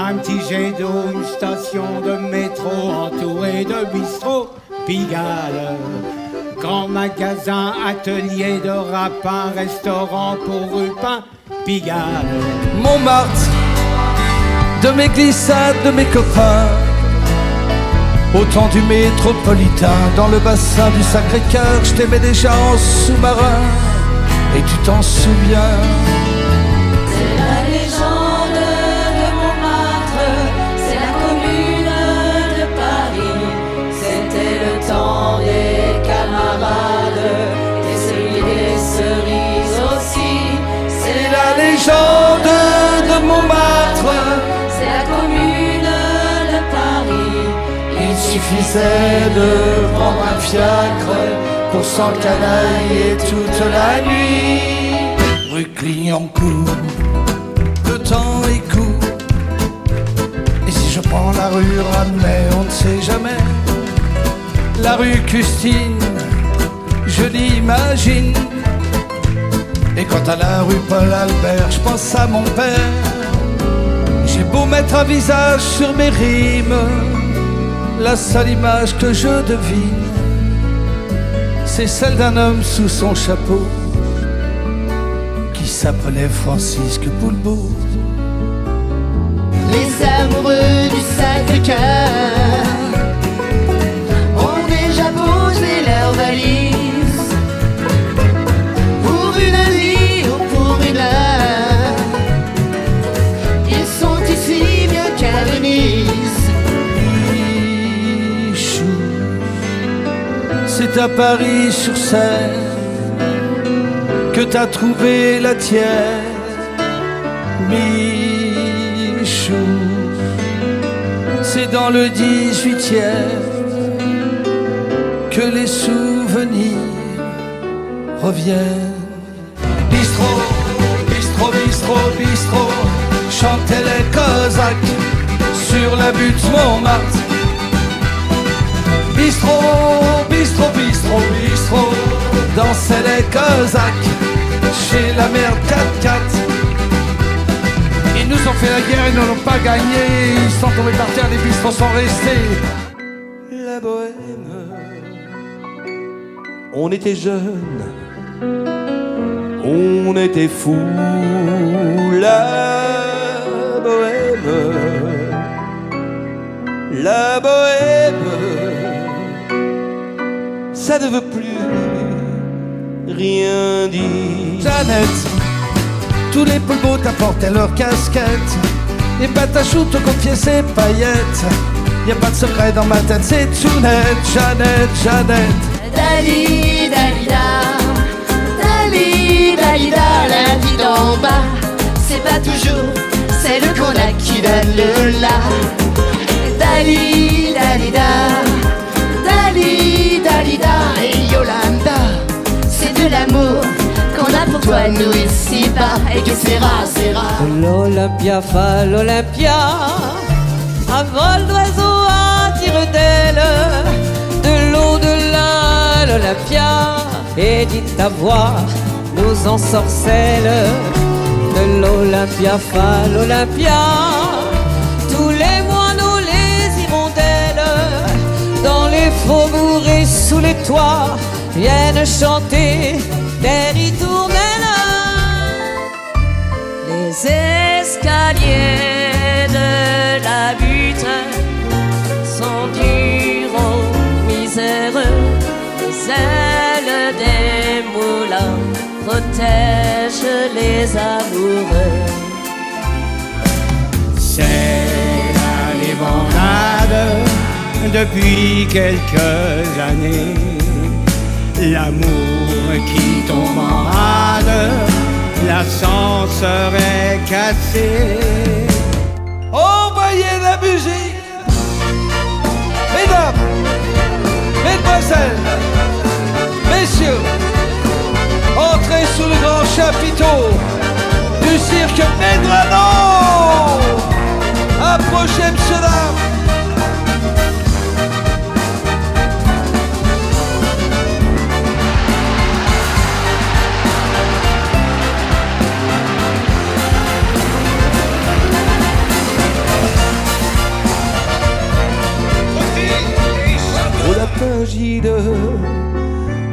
un petit jet d'eau, une station de métro entourée de bistrots, Pigalle. Grand magasin, atelier de rapin, restaurant pour rupin, Pigalle. Montmartre, de mes glissades, de mes copains, au temps du métropolitain, dans le bassin du Sacré-Cœur, je t'aimais déjà en sous-marin, et tu t'en souviens. C'est la légende de Montmartre, c'est la commune de Paris. C'était le temps des camarades, et celui des cerises aussi. C'est la Légende de Montmartre, c'est la commune de Paris. il suffisait de prendre un fiacre pour s'encanailler toute la nuit. Rue Clignancourt, le temps est court, et si je prends la rue Ramey, on ne sait jamais. La rue Custine, je l'imagine. Et quant à la rue Paul Albert, je pense à mon père. J'ai beau mettre un visage sur mes rimes, la seule image que je devine, c'est celle d'un homme sous son chapeau qui s'appelait Francisque Poulbeau. Les amoureux du Sacré-Cœur ont déjà posé leurs valises pour une vie ou pour une heure. Ils sont ici mieux qu'à Venise. Michou, c'est à Paris sur Seine que t'as trouvé la tienne. Michou, c'est dans le 18e que les souvenirs reviennent. Bistrot, bistrot, bistrot, bistrot, chantaient les Cosaques sur la butte Montmartre. Bistrot, bistrot, bistrot, bistrot, dansaient les Cosaques chez la mère 4-4. Ils nous ont fait la guerre, ils ne l'ont pas gagné. Ils sont tombés par terre, les bistrots sont restés. La bohème, on était jeunes, on était fous. La bohème, ça ne veut plus rien dire. Jeannette, tous les polbeaux t'apportaient leurs casquettes, et Patachou te confiait ses paillettes. Y a pas de secret dans ma tête, c'est tout net. Jeannette, Jeannette. Dali, dalida, dali, dalida, la vie d'en bas, c'est pas toujours celle qu'on a qui donne le la. Dali, dalida, dali, dalida, et Yolanda, c'est de l'amour qu'on a pour toi, nous ici-bas, et que c'est rare, c'est rare. L'Olympia fa l'Olympia, à vol d'oiseau, à tire d'aile, de l'au-delà l'Olympia, et dit ta voix nous ensorcelle. De l'Olympia fa l'Olympia, tous les mois nous les hirondelles, dans les faubourgs et sous les toits, viennent chanter des ritournelles. Les escaliers de la butte sont durs aux misères, les ailes des moulins protègent les amoureux. C'est la débandade depuis quelques années. L'amour qui tombe en rade, l'ascenseur est cassé. Envoyez la musique. Mesdames, mesdemoiselles, messieurs, entrez sous le grand chapiteau du cirque Medrano. Approchez, monsieur, dame. lapin Gide,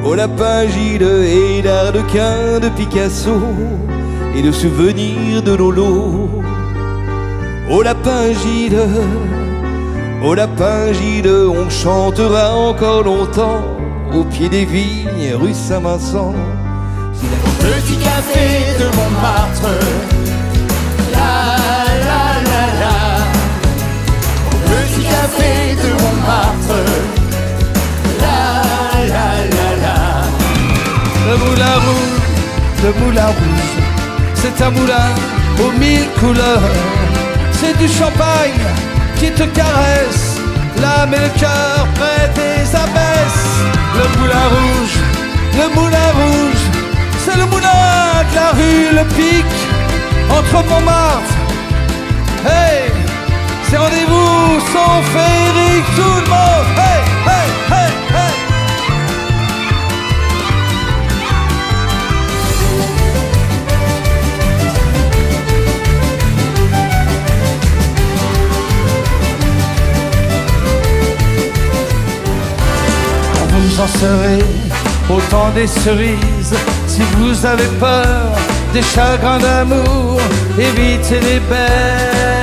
au lapin Gide et d'Arlequin, de Picasso et de souvenirs de Lolo. Au lapin Gide, au lapin Gide, on chantera encore longtemps au pied des vignes, rue Saint-Vincent. Petit café de Montmartre, la la la la. Au petit café de Montmartre, la la la la. Le moulin rouge, c'est un moulin aux mille couleurs. C'est du champagne qui te caresse l'âme et le cœur près des abesses. Le moulin rouge, c'est le moulin de la rue Le Pic, entre Montmartre. Hey, ces rendez-vous sont féeriques, tout le monde. Hey, hey, hey, hey. Vous en serez autant des cerises. Si vous avez peur des chagrins d'amour, évitez les belles.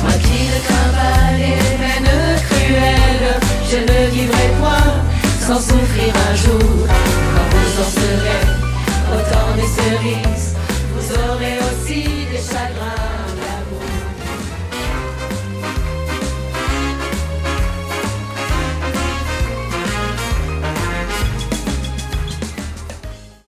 Moi qui ne crains pas les peines cruelles, je ne vivrai point sans souffrir un jour. Quand vous en serez autant des cerises.